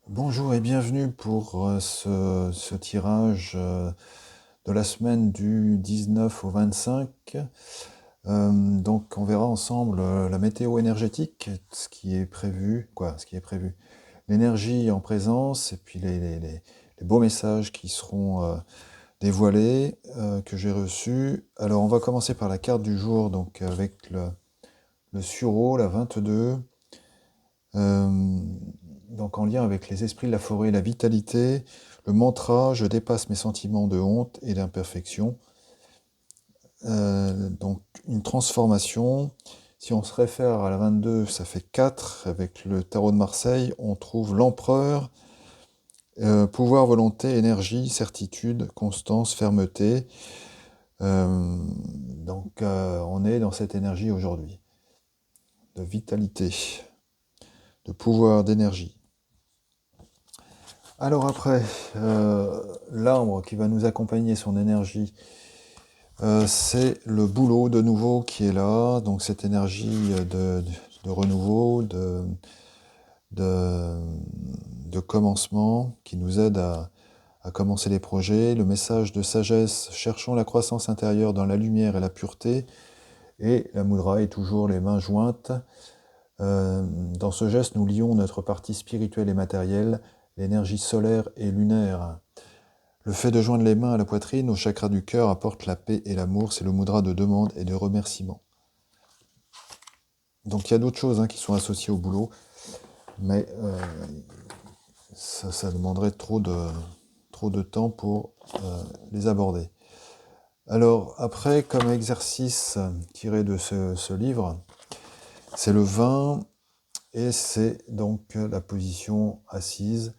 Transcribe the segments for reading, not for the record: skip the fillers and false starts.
Bonjour et bienvenue pour ce tirage de la semaine du 19 au 25. Donc on verra ensemble la météo énergétique, ce qui est prévu, ce qui est prévu, l'énergie en présence et puis les beaux messages qui seront dévoilés, que j'ai reçus. Alors on va commencer par la carte du jour, donc avec le Sureau, la 22. Euh, donc en lien avec les esprits de la forêt et la vitalité, le mantra « Je dépasse mes sentiments de honte et d'imperfection ». Donc une transformation. Si on se réfère à la 22, ça fait 4. Avec le tarot de Marseille, on trouve l'empereur, pouvoir, volonté, énergie, certitude, constance, fermeté. On est dans cette énergie aujourd'hui, de vitalité, de pouvoir, d'énergie. Alors après, l'arbre qui va nous accompagner son énergie, c'est le boulot de nouveau qui est là, donc cette énergie de renouveau, de, de commencement qui nous aide à commencer les projets, le message de sagesse, cherchons la croissance intérieure dans la lumière et la pureté, et la mudra est toujours les mains jointes. Dans ce geste, nous lions notre partie spirituelle et matérielle, l'énergie solaire et lunaire. Le fait de joindre les mains à la poitrine, au chakra du cœur, apporte la paix et l'amour. C'est le mudra de demande et de remerciement. Donc il y a d'autres choses qui sont associées au boulot, mais ça demanderait trop de temps pour les aborder. Alors après, comme exercice tiré de ce livre, c'est le 20, et c'est donc la position assise,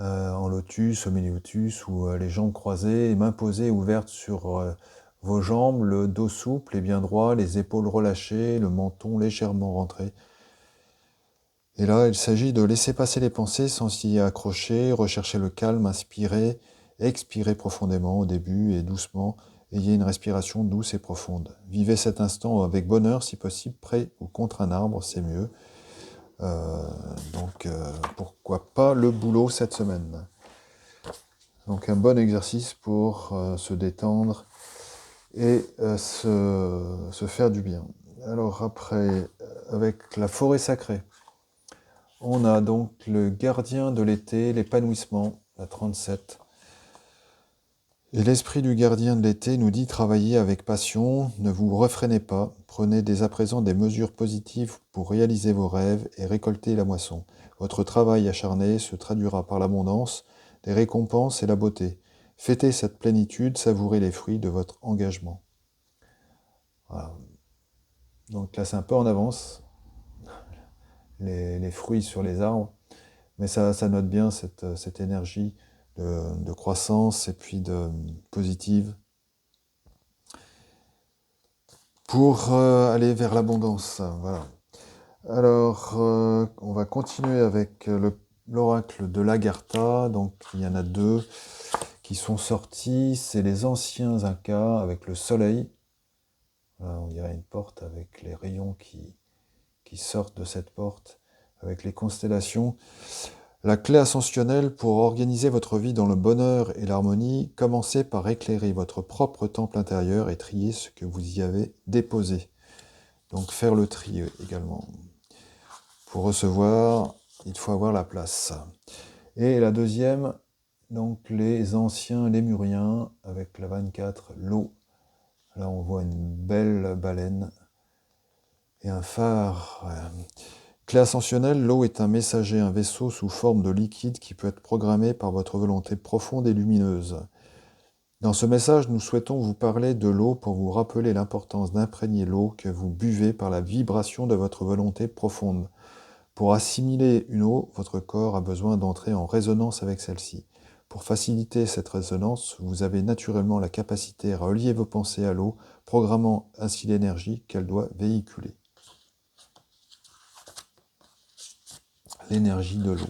en lotus, semi-lotus, ou les jambes croisées, mains posées ouvertes sur vos jambes, le dos souple et bien droit, les épaules relâchées, le menton légèrement rentré. Et là, il s'agit de laisser passer les pensées sans s'y accrocher, rechercher le calme, inspirer, expirer profondément au début et doucement. Ayez une respiration douce et profonde. Vivez cet instant avec bonheur, si possible, près ou contre un arbre, c'est mieux. Pourquoi pas le boulot cette semaine. Donc un bon exercice pour se détendre et se faire du bien. Alors après, avec la forêt sacrée, on a donc le gardien de l'été, l'épanouissement, la 37. Et l'esprit du gardien de l'été nous dit travaillez avec passion, ne vous refrénez pas, prenez dès à présent des mesures positives pour réaliser vos rêves et récolter la moisson. Votre travail acharné se traduira par l'abondance, les récompenses et la beauté. Fêtez cette plénitude, savourez les fruits de votre engagement. Voilà. Donc là, c'est un peu en avance, les fruits sur les arbres, mais ça note bien cette énergie de croissance et puis de positive pour aller vers l'abondance. Voilà. Alors, on va continuer avec l'oracle de l'Agartha. Donc, il y en a deux qui sont sortis. C'est les anciens Incas avec le soleil. Voilà, on dirait une porte avec les rayons qui sortent de cette porte, avec les constellations. La clé ascensionnelle pour organiser votre vie dans le bonheur et l'harmonie, commencez par éclairer votre propre temple intérieur et trier ce que vous y avez déposé. Donc faire le tri également. Pour recevoir, il faut avoir la place. Et la deuxième, donc les anciens lémuriens, avec la 24, l'eau. Là, on voit une belle baleine et un phare. Clé ascensionnelle, l'eau est un messager, un vaisseau sous forme de liquide qui peut être programmé par votre volonté profonde et lumineuse. Dans ce message, nous souhaitons vous parler de l'eau pour vous rappeler l'importance d'imprégner l'eau que vous buvez par la vibration de votre volonté profonde. Pour assimiler une eau, votre corps a besoin d'entrer en résonance avec celle-ci. Pour faciliter cette résonance, vous avez naturellement la capacité à relier vos pensées à l'eau, programmant ainsi l'énergie qu'elle doit véhiculer. L'énergie de l'eau.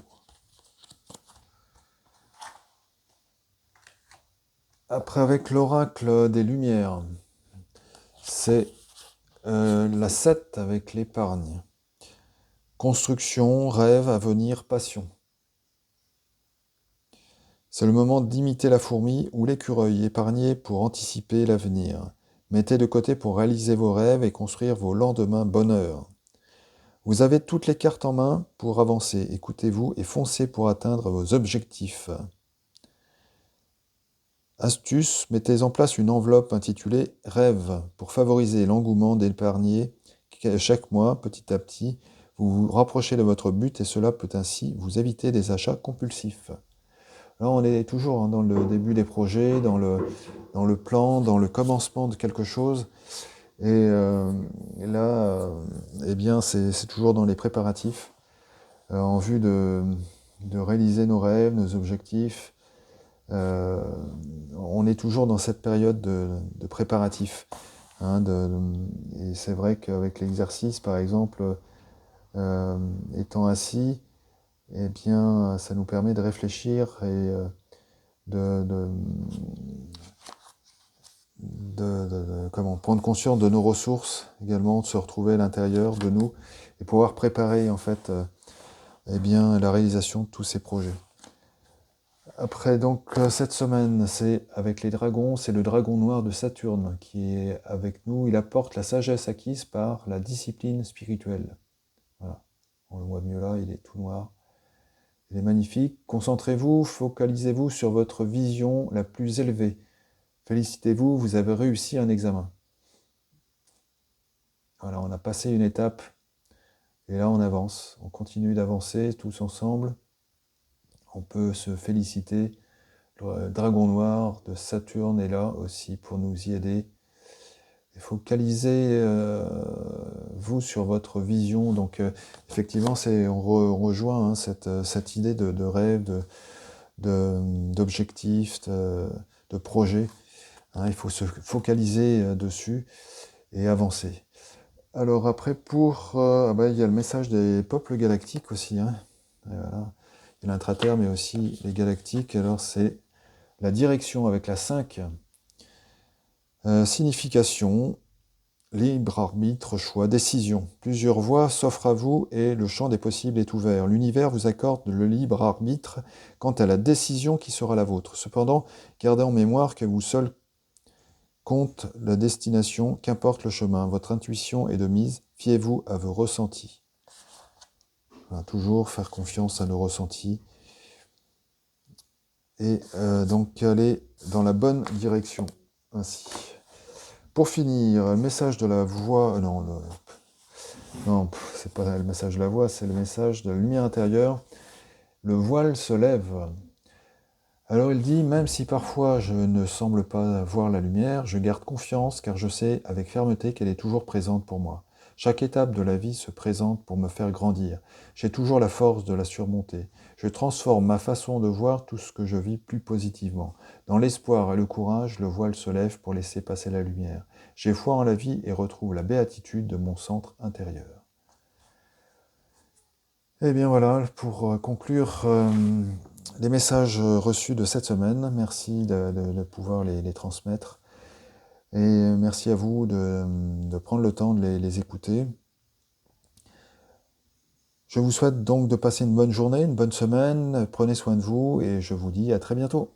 Après, avec l'oracle des Lumières, c'est la 7 avec l'épargne. Construction, rêve, avenir, passion. C'est le moment d'imiter la fourmi ou l'écureuil, épargnez pour anticiper l'avenir. Mettez de côté pour réaliser vos rêves et construire vos lendemains bonheur. Vous avez toutes les cartes en main pour avancer. Écoutez-vous et foncez pour atteindre vos objectifs. Astuce, mettez en place une enveloppe intitulée Rêve pour favoriser l'engouement d'épargner chaque mois, petit à petit. Vous vous rapprochez de votre but et cela peut ainsi vous éviter des achats compulsifs. Là, on est toujours dans le début des projets, dans le plan, dans le commencement de quelque chose. Et là, eh bien, c'est toujours dans les préparatifs, en vue de réaliser nos rêves, nos objectifs. Euh, on est toujours dans cette période de préparatif. Hein, et c'est vrai qu'avec l'exercice, par exemple, étant assis, eh bien, ça nous permet de réfléchir et de, de, comment prendre conscience de nos ressources également, de se retrouver à l'intérieur de nous et pouvoir préparer en fait eh bien, la réalisation de tous ces projets. Après donc cette semaine, c'est avec les dragons, c'est le dragon noir de Saturne qui est avec nous. Il apporte la sagesse acquise par la discipline spirituelle. Voilà, on le voit mieux là, il est tout noir. Il est magnifique. Concentrez-vous, focalisez-vous sur votre vision la plus élevée. Félicitez-vous, vous avez réussi un examen. Voilà, on a passé une étape et là on avance. On continue d'avancer tous ensemble. On peut se féliciter. Le dragon noir de Saturne est là aussi pour nous y aider. Et focalisez-vous sur votre vision. Donc effectivement, on rejoint cette idée de rêve, d'objectif, de projet. Hein, il faut se focaliser dessus et avancer. Alors après, il y a le message des peuples galactiques aussi. Hein. Voilà. Il y a l'intraterre, mais aussi les galactiques. Alors c'est la direction avec la 5. Signification, libre arbitre, choix, décision. Plusieurs voies s'offrent à vous et le champ des possibles est ouvert. L'univers vous accorde le libre arbitre quant à la décision qui sera la vôtre. Cependant, gardez en mémoire que vous seul compte la destination, qu'importe le chemin. Votre intuition est de mise. Fiez-vous à vos ressentis. Voilà, toujours faire confiance à nos ressentis. Et donc aller dans la bonne direction. Ainsi. Pour finir, le message de la voix... Non, c'est pas le message de la voix, c'est le message de la lumière intérieure. Le voile se lève. Alors il dit, même si parfois je ne semble pas voir la lumière, je garde confiance car je sais avec fermeté qu'elle est toujours présente pour moi. Chaque étape de la vie se présente pour me faire grandir. J'ai toujours la force de la surmonter. Je transforme ma façon de voir tout ce que je vis plus positivement. Dans l'espoir et le courage, le voile se lève pour laisser passer la lumière. J'ai foi en la vie et retrouve la béatitude de mon centre intérieur. Eh bien voilà, pour conclure les messages reçus de cette semaine, merci de pouvoir les transmettre. Et merci à vous de prendre le temps de les écouter. Je vous souhaite donc de passer une bonne journée, une bonne semaine. Prenez soin de vous et je vous dis à très bientôt.